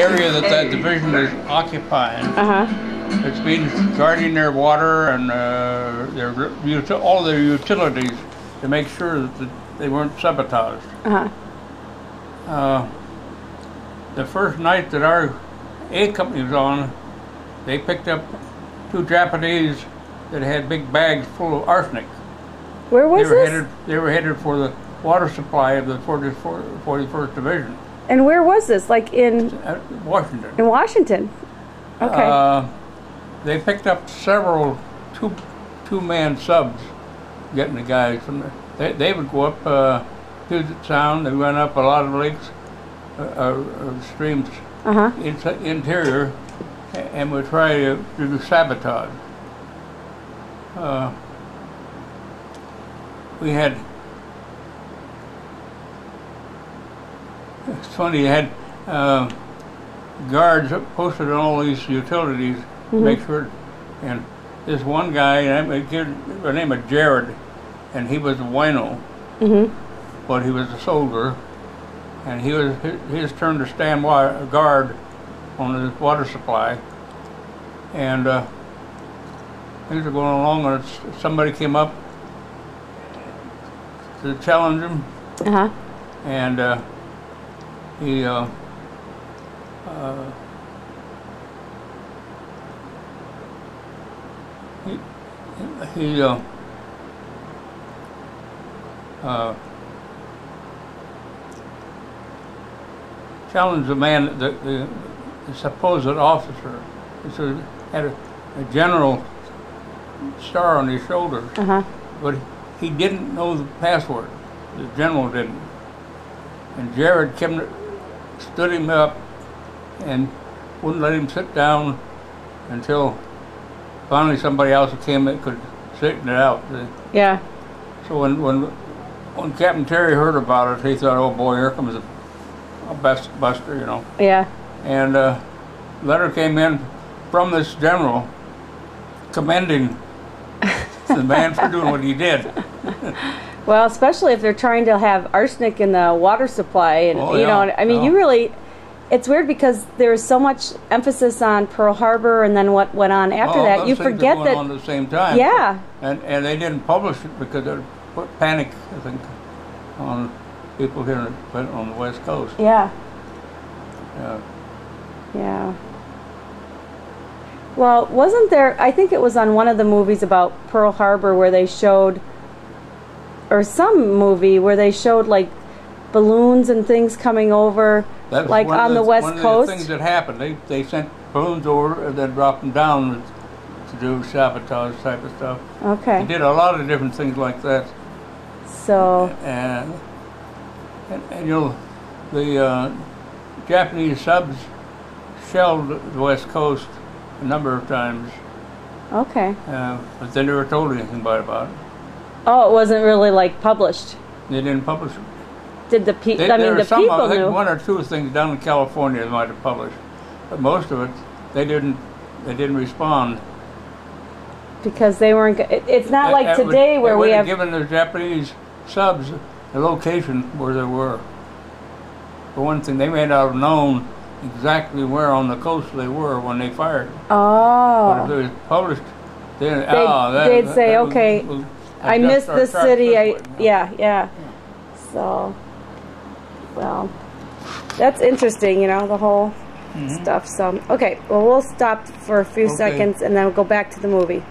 area that that division is occupying. It's been guarding their water and all their utilities to make sure that they weren't sabotaged. The first night that our A company was on, they picked up 2 Japanese that had big bags full of arsenic. Where was this? They were headed for the water supply of the 41st Division. And where was this? Like in Washington. In Washington. Okay. They picked up several two-man subs, getting the guys from there. They would go up Puget Sound. They went up a lot of lakes, streams, interior, and would try to do sabotage. We had. It's funny. You had guards posted on all these utilities to make sure. And this one guy, the name of Jared, and he was a wino, but he was a soldier, and he was his turn to stand guard on the water supply, and things were going along, and somebody came up to challenge him, and he challenged the man, the supposed officer. He had a general star on his shoulders, but he didn't know the password. The general didn't. And Jared stood him up and wouldn't let him sit down until finally somebody else came that could straighten it out. Yeah. So when Captain Terry heard about it, he thought, "Oh boy, here comes a buster," you know. Yeah. And a letter came in from this general commending the man for doing what he did. Well, especially if they're trying to have arsenic in the water supply, and you know, I mean, you really. It's weird because there's so much emphasis on Pearl Harbor, and then what went on after that. You forget that on at the same time. Yeah. And they didn't publish it because it put panic, I think, on people here on the West Coast. Yeah. Yeah. Yeah. Well, wasn't there? I think it was on one of the movies about Pearl Harbor where they showed, or some movie where they showed like balloons and things coming over. That was like on the West Coast. One of the things that happened. They sent balloons over and then dropped them down to do sabotage type of stuff. Okay. They did a lot of different things like that. So. And you know, the Japanese subs shelled the West Coast a number of times. Okay. But they never told anything about it. Oh, it wasn't really like published. They didn't publish it. Did the people? I mean, the people I think knew. One or two things down in California they might have published, but most of it they didn't respond because they weren't. It's not like today where we have given the Japanese subs the location where they were. For one thing, they may not have known exactly where on the coast they were when they fired. Oh. But if it was published, then they'd say, okay, I missed this city. Yeah. So. Well, that's interesting, you know, the whole stuff. So, okay, well, we'll stop for a few seconds and then we'll go back to the movie.